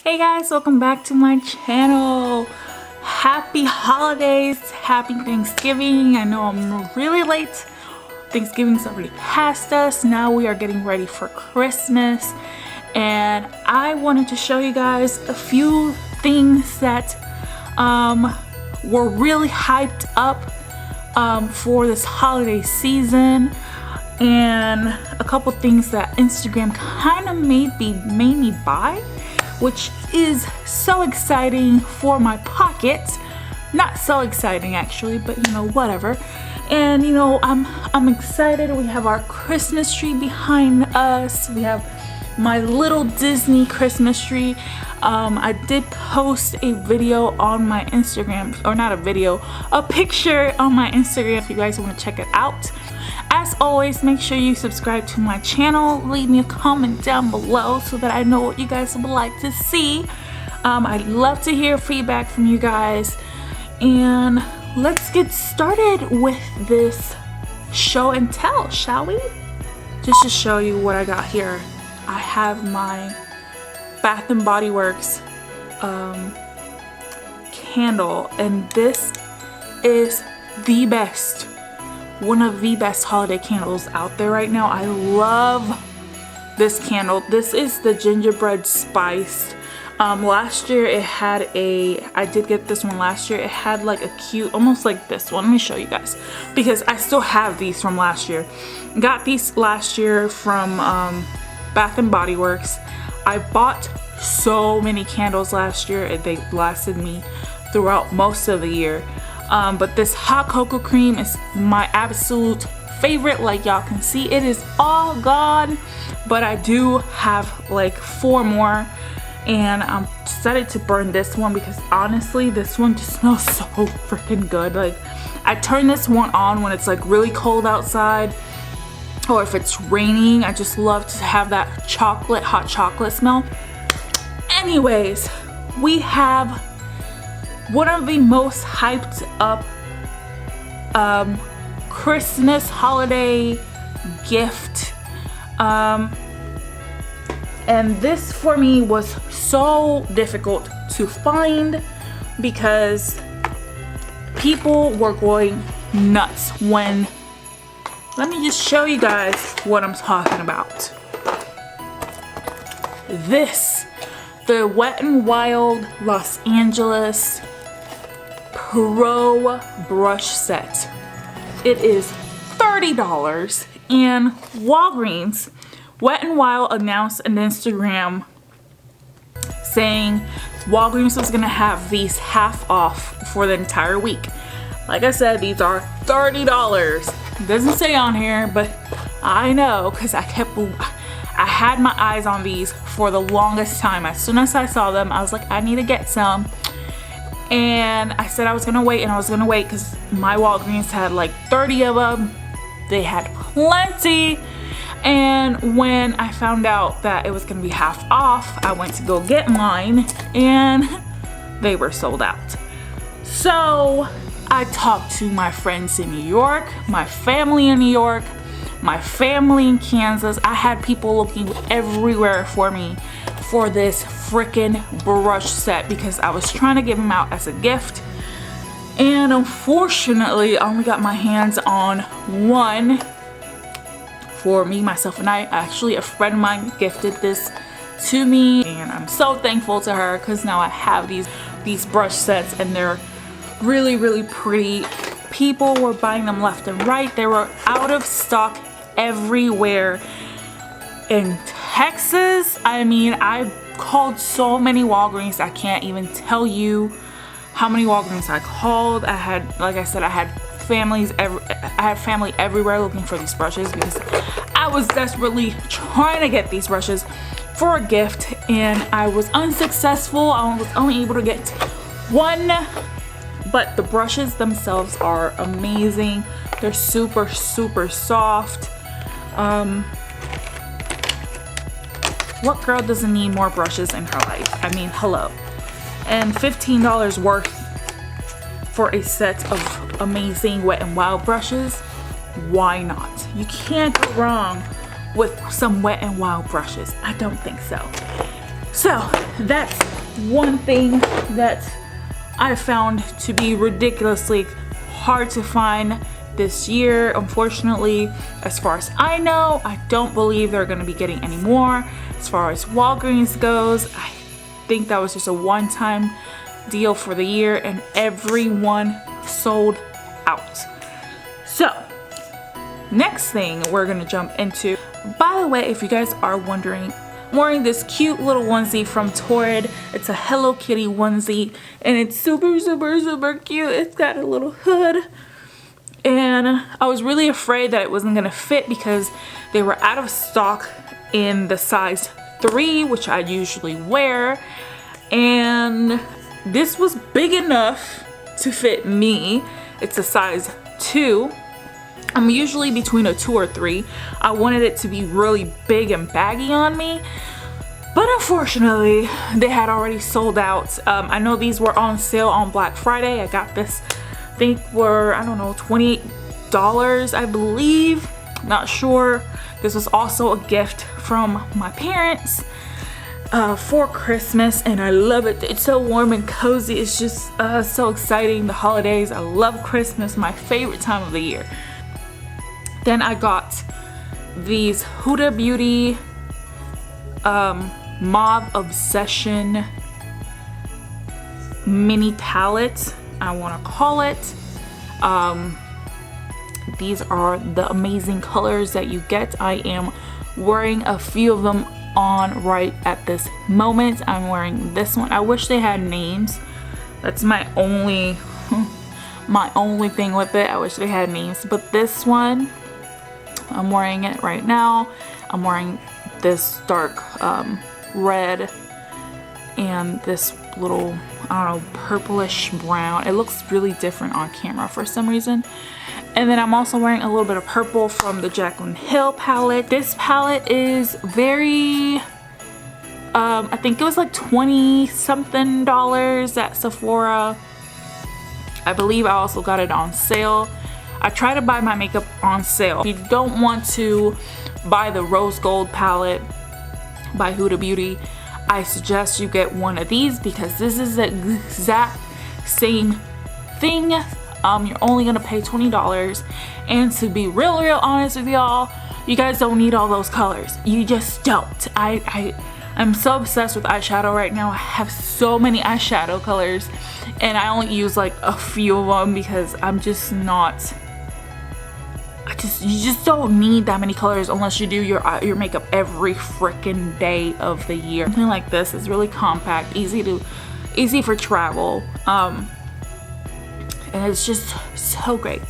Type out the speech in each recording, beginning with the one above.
Hey guys, welcome back to my channel. Happy holidays, happy Thanksgiving. I know I'm really late. Thanksgiving's already past us. Now we are getting ready for Christmas. And I wanted to show you guys a few things that were really hyped up for this holiday season. And a couple things that Instagram kind of made me buy, which is so exciting for my pocket. Not so exciting actually, but you know, whatever. And you know, I'm excited. We have our Christmas tree behind us. We have my little Disney Christmas tree. I did post a video on my Instagram, or not a video, a picture on my Instagram if you guys want to check it out. As always, make sure you subscribe to my channel. Leave me a comment down below so that I know what you guys would like to see. I'd love to hear feedback from you guys. And let's get started with this show and tell, shall we? Just to show you what I got here, I have my Bath & Body Works candle, and this is the best, one of the best holiday candles out there right now. I love this candle. This is the gingerbread spiced. Last year it had I did get this one last year. It had like a cute, almost like this one. Let me show you guys, because I still have these from last year. Got these last year from Bath & Body Works. I bought so many candles last year, and they lasted me throughout most of the year. But this hot cocoa cream is my absolute favorite. Like y'all can see, it is all gone, but I do have like 4 more, and I'm excited to burn this one because honestly this one just smells so freaking good. Like, I turn this one on when it's like really cold outside, or if it's raining. I just love to have that hot chocolate smell. Anyways, we have one of the most hyped up Christmas holiday gift, and this for me was so difficult to find because people were going nuts when, let me just show you guys what I'm talking about. This, the Wet n Wild Los Angeles Pro brush set. It is $30, and Walgreens, Wet n Wild announced on Instagram saying Walgreens was gonna have these half off for the entire week. Like I said, these are $30. It doesn't say on here, but I know because I had my eyes on these for the longest time. As soon as I saw them, I was like, I need to get some. And I said I was gonna wait, and I was gonna wait because my Walgreens had like 30 of them. They had plenty. And when I found out that it was gonna be half off, I went to go get mine, and they were sold out. So I talked to my friends in New York, my family in New York, my family in Kansas. I had people looking everywhere for me for this freaking brush set because I was trying to give them out as a gift. And unfortunately, I only got my hands on one for me, myself, and I. Actually, a friend of mine gifted this to me, and I'm so thankful to her because now I have these brush sets, and they're really, really pretty. People were buying them left and right. They were out of stock everywhere in Texas. I mean, I called so many Walgreens, I can't even tell you how many Walgreens I called. I had, like I said, I had family everywhere looking for these brushes because I was desperately trying to get these brushes for a gift, and I was unsuccessful. I was only able to get one, but the brushes themselves are amazing. They're super, super soft. What girl doesn't need more brushes in her life? I mean, hello. And $15 worth for a set of amazing Wet n Wild brushes. Why not? You can't go wrong with some Wet n Wild brushes. I don't think so. So that's one thing that I found to be ridiculously hard to find this year. Unfortunately, as far as I know, I don't believe they're going to be getting any more. As far as Walgreens goes, I think that was just a one-time deal for the year, and everyone sold out. So next thing we're going to jump into. By the way, if you guys are wondering, I'm wearing this cute little onesie from Torrid. It's a Hello Kitty onesie, and it's super cute. It's got a little hood, and I was really afraid that it wasn't gonna fit because they were out of stock in the size 3, which I usually wear, and this was big enough to fit me. It's a size 2. I'm usually between a 2 or 3. I wanted it to be really big and baggy on me, but unfortunately they had already sold out. I know these were on sale on Black Friday. I got this, I think were, I don't know, $28 I believe, not sure. This was also a gift from my parents for Christmas, and I love it. It's so warm and cozy. It's just so exciting. The holidays, I love Christmas, my favorite time of the year. Then I got these Huda Beauty Mauve Obsession mini palette, I want to call it. These are the amazing colors that you get. I am wearing a few of them on right at this moment. I'm wearing this one. I wish they had names. That's my only thing with it. I wish they had names. But this one, I'm wearing it right now. I'm wearing this dark red and this little, I don't know, purplish brown. It looks really different on camera for some reason. And then I'm also wearing a little bit of purple from the Jaclyn Hill palette. This palette is very, I think it was like 20 something dollars at Sephora. I believe I also got it on sale. I try to buy my makeup on sale. If you don't want to buy the Rose Gold palette by Huda Beauty, I suggest you get one of these because this is the exact same thing. You're only gonna pay $20, and to be real honest with y'all, you guys don't need all those colors. You just don't. I'm so obsessed with eyeshadow right now. I have so many eyeshadow colors, and I only use like a few of them because I'm just not. You just don't need that many colors unless you do your makeup every freaking day of the year. Something like this is really compact, easy for travel, and it's just so great.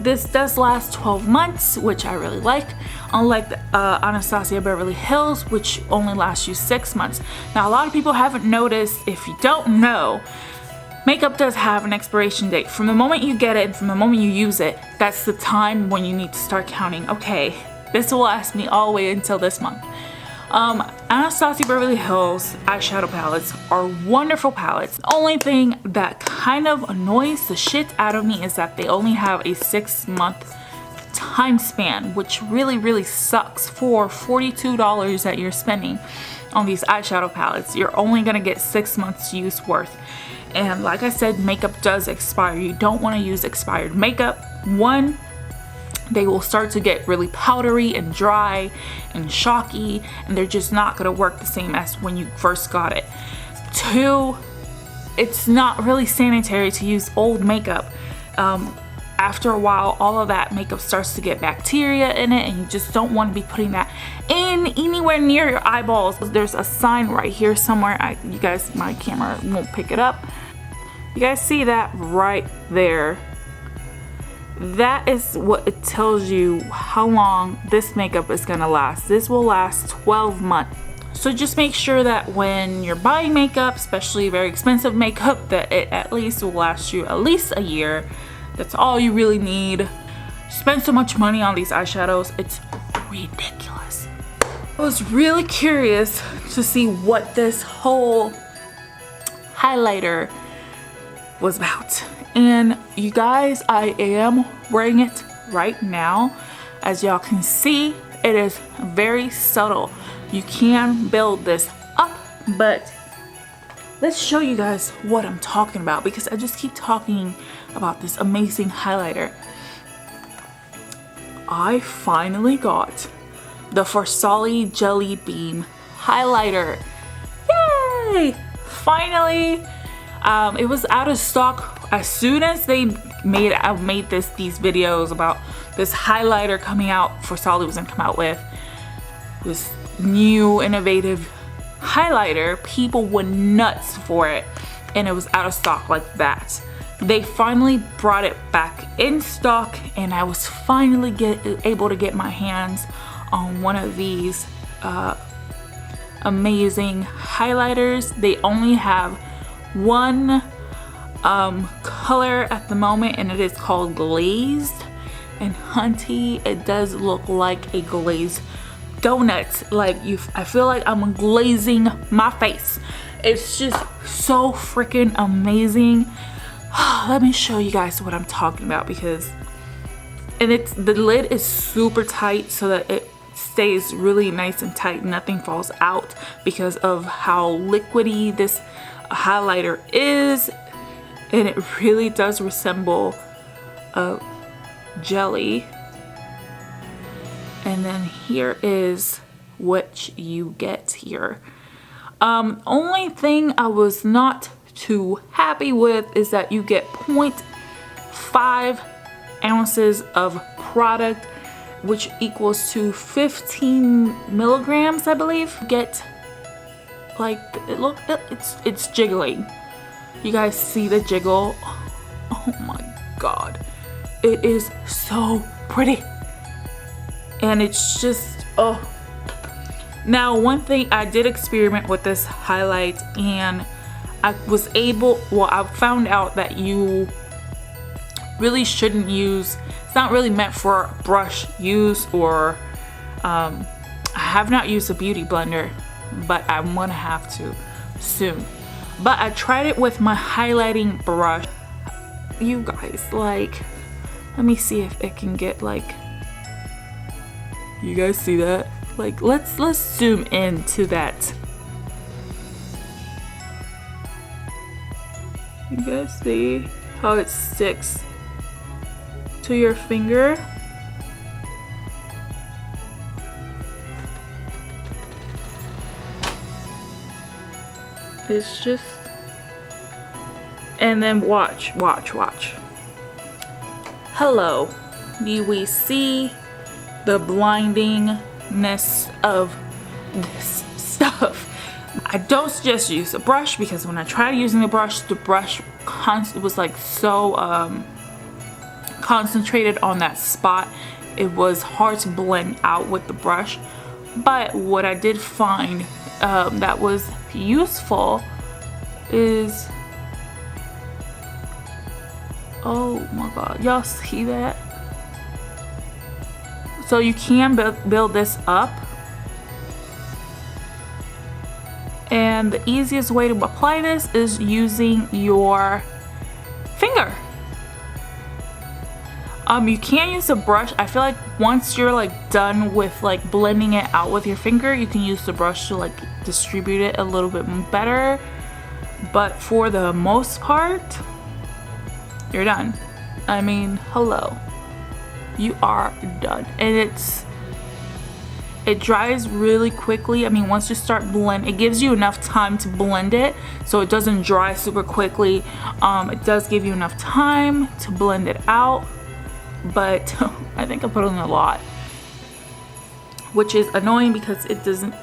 This does last 12 months, which I really like, unlike the Anastasia Beverly Hills, which only lasts you 6 months. Now, a lot of people haven't noticed, if you don't know, makeup does have an expiration date. From the moment you get it and from the moment you use it, that's the time when you need to start counting, okay, this will last me all the way until this month. Anastasia Beverly Hills eyeshadow palettes are wonderful palettes. The only thing that kind of annoys the shit out of me is that they only have a 6-month time span, which really sucks. For $42 that you're spending on these eyeshadow palettes, you're only gonna get 6 months use worth. And like I said, makeup does expire. You don't want to use expired makeup. One, they will start to get really powdery and dry and shocky, and they're just not going to work the same as when you first got it. Two, it's not really sanitary to use old makeup. After a while, all of that makeup starts to get bacteria in it, and you just don't want to be putting that in anywhere near your eyeballs. There's a sign right here somewhere. You guys, my camera won't pick it up. You guys see that right there? That is what it tells you how long this makeup is gonna last. This will last 12 months. So just make sure that when you're buying makeup, especially very expensive makeup, that it at least will last you at least a year. That's all you really need. Spend so much money on these eyeshadows, it's ridiculous. I was really curious to see what this whole highlighter was about. And you guys, I am wearing it right now. As y'all can see, it is very subtle. You can build this up But let's show you guys what I'm talking about, because I just keep talking about this amazing highlighter. I finally got the Farsali Jellybean highlighter. Yay! Finally! It was out of stock as soon as I made these videos about this highlighter coming out. Farsali was gonna come out with this new innovative highlighter. People went nuts for it, and it was out of stock like that. They finally brought it back in stock, and I was finally able to get my hands on one of these amazing highlighters. They only have one color at the moment, and it is called glazed. And hunty, it does look like a glazed donut. Like I feel like I'm glazing my face. It's just so freaking amazing. Let me show you guys what I'm talking about, because the lid is super tight so that it stays really nice and tight. Nothing falls out because of how liquidy this highlighter is, and it really does resemble a jelly. And then here is what you get here. Only thing I was not too happy with is that you get 0.5 ounces of product, which equals to 15 milligrams, I believe. Get like, it's jiggling. You guys see the jiggle? Oh my god, it is so pretty, and it's just, oh. Now, one thing, I did experiment with this highlight, and I found out that you really shouldn't use, it's not really meant for brush use, or I have not used a beauty blender, but I'm gonna have to soon. But I tried it with my highlighting brush. You guys, like, let me see if it can get, like, you guys see that? Like, let's zoom into that. You guys see how it sticks to your finger? It's just, and then watch. Hello, do we see the blindingness of this stuff? I don't suggest you use a brush, because when I tried using the brush was like so concentrated on that spot, it was hard to blend out with the brush. But what I did find that was useful is, oh my god, y'all see that? So you can build this up, and the easiest way to apply this is using your finger. You can use a brush. I feel like once you're like done with like blending it out with your finger, you can use the brush to like distribute it a little bit better. But for the most part, you're done. I mean, hello, you are done. And it dries really quickly. I mean, once you start blend, it gives you enough time to blend it so it doesn't dry super quickly. It does give you enough time to blend it out, but I think I put on a lot, which is annoying because it doesn't,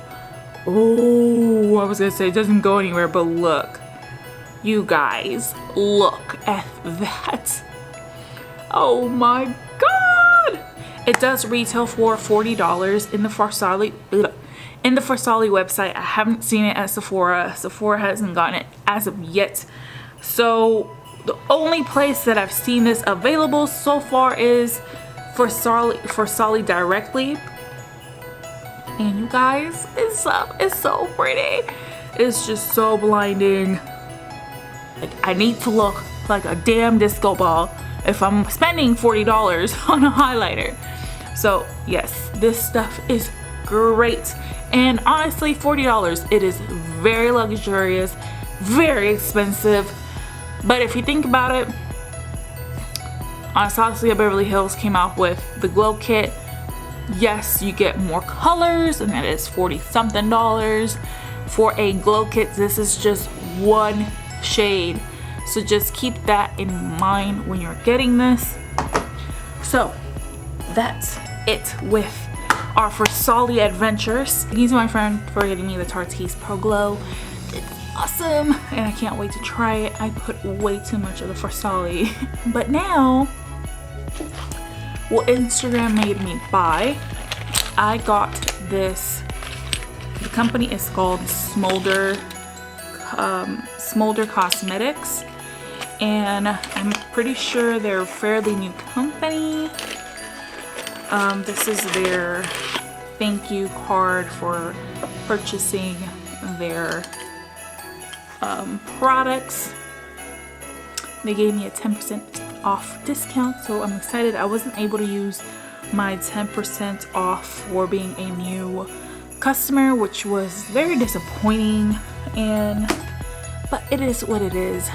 oh, I was gonna say it doesn't go anywhere, but look, you guys, look at that. Oh my god! It does retail for $40 in the Farsali website. I haven't seen it at Sephora. Sephora hasn't gotten it as of yet. So the only place that I've seen this available so far is Farsali directly. And you guys, it's so pretty. It's just so blinding. Like, I need to look like a damn disco ball if I'm spending $40 on a highlighter. So yes, this stuff is great. And honestly, $40, it is very luxurious, very expensive. But if you think about it, Anastasia Beverly Hills came out with the glow kit. Yes, you get more colors, and that is $40 something. For a glow kit, this is just one shade. So just keep that in mind when you're getting this. So that's it with our Farsali adventures. Thank you to my friend for getting me the Tarteist Pro Glow. It's awesome, and I can't wait to try it. I put way too much of the Farsali. But now, what Instagram made me buy, I got this. The company is called Smolder Cosmetics, and I'm pretty sure they're a fairly new company. This is their thank you card for purchasing their products. They gave me a 10% off discount, so I'm excited. I wasn't able to use my 10% off for being a new customer, which was very disappointing, but it is what it is.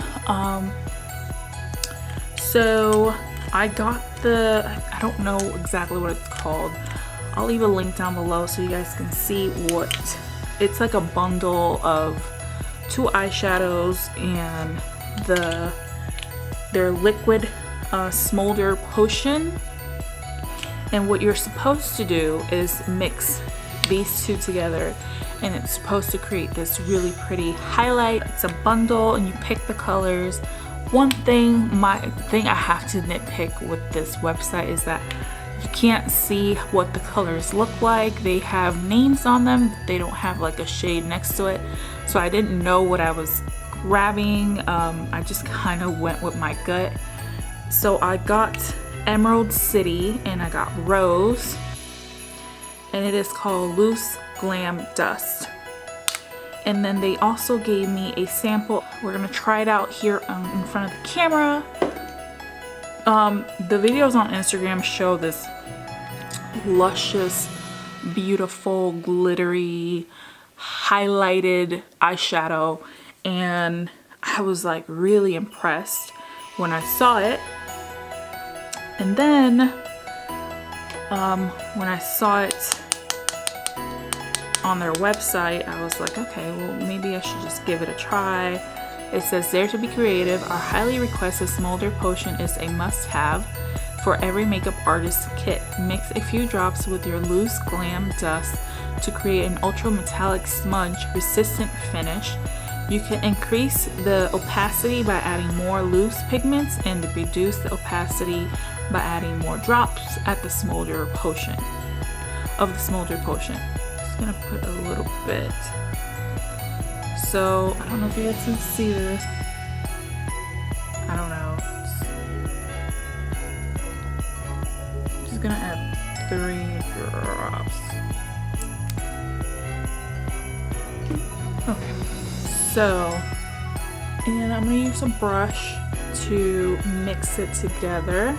So I got I don't know exactly what it's called. I'll leave a link down below so you guys can see what it's like. A bundle of 2 eyeshadows and their liquid Smolder potion. And what you're supposed to do is mix these two together, and it's supposed to create this really pretty highlight. It's a bundle, and you pick the colors. One thing, I have to nitpick with this website is that you can't see what the colors look like. They have names on them, but they don't have like a shade next to it. So I didn't know what I was grabbing. I just kind of went with my gut. So I got Emerald City and I got Rose, and it is called Loose Glam Dust. And then they also gave me a sample. We're gonna try it out here in front of the camera. The videos on Instagram show this luscious, beautiful, glittery, highlighted eyeshadow, and I was like really impressed when I saw it. And then when I saw it on their website, I was like, okay, well, maybe I should just give it a try. It says, dare to be creative. Our highly requested Smolder potion is a must-have for every makeup artist kit. Mix a few drops with your loose glam dust to create an ultra metallic smudge resistant finish. You can increase the opacity by adding more loose pigments and reduce the opacity by adding more drops at the Smolder potion. Just gonna put a little bit. So I don't know if you guys can see this. I don't know. I'm just gonna add 3 drops. Okay. So, and I'm gonna use a brush to mix it together.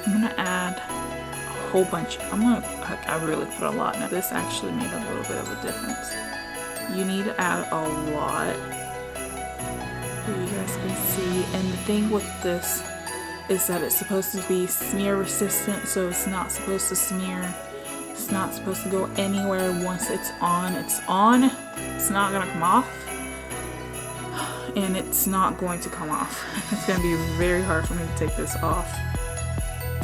I'm gonna add a whole bunch. I really put a lot. Now this actually made a little bit of a difference. You need to add a lot, so you guys can see. And the thing with this is that it's supposed to be smear resistant, so it's not supposed to smear. It's not supposed to go anywhere. Once it's on, it's on. It's not gonna come off, and it's not going to come off. It's gonna be very hard for me to take this off.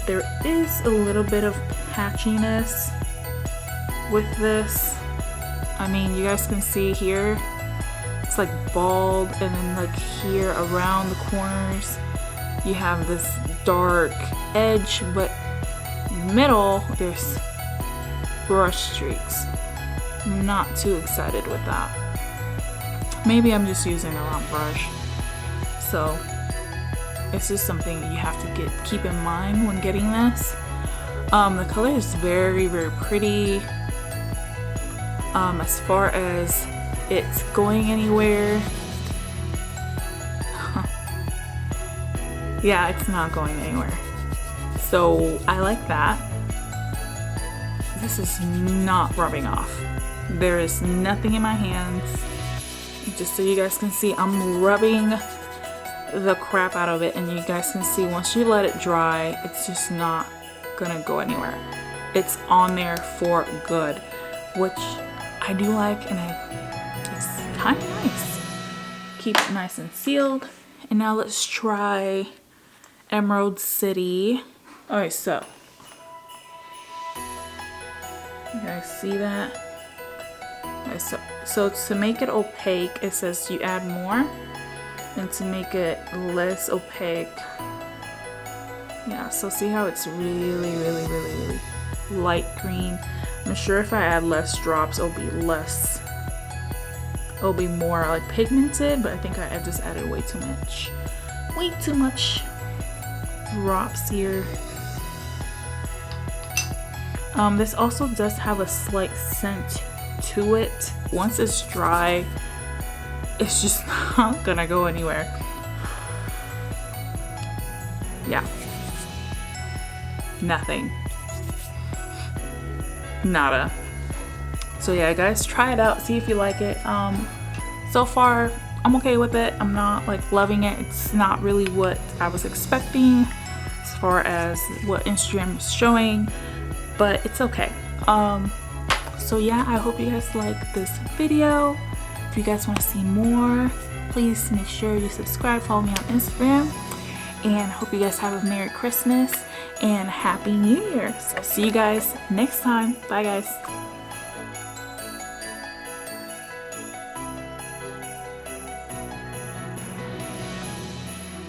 There is a little bit of patchiness with this. I mean, you guys can see here, it's like bald, and then like here around the corners, you have this dark edge, but in the middle, there's brush streaks. I'm not too excited with that. Maybe I'm just using the wrong brush. So it's just something you have to keep in mind when getting this. The color is very, very pretty. As far as it's going anywhere, Yeah, it's not going anywhere. So I like that. This is not rubbing off. There is nothing in my hands. Just so you guys can see, I'm rubbing the crap out of it, and you guys can see once you let it dry, it's just not gonna go anywhere. It's on there for good, which I do like, and it's kind of nice. Keep it nice and sealed. And now let's try Emerald City. Alright, so you guys see that? Okay, so to make it opaque, it says you add more, and to make it less opaque, yeah, so see how it's really light green. I'm sure if I add less drops, it'll be more like pigmented, but I think I just added way too much drops here. This also does have a slight scent to it. Once it's dry, it's just not gonna go anywhere. Yeah, nothing, nada. So yeah, guys, try it out, see if you like it. So far I'm okay with it. I'm not like loving it. It's not really what I was expecting as far as what Instagram is showing, but it's okay. So yeah, I hope you guys like this video. If you guys want to see more, please make sure you subscribe, follow me on Instagram, and I hope you guys have a Merry Christmas and Happy New Year. So see you guys next time. Bye guys.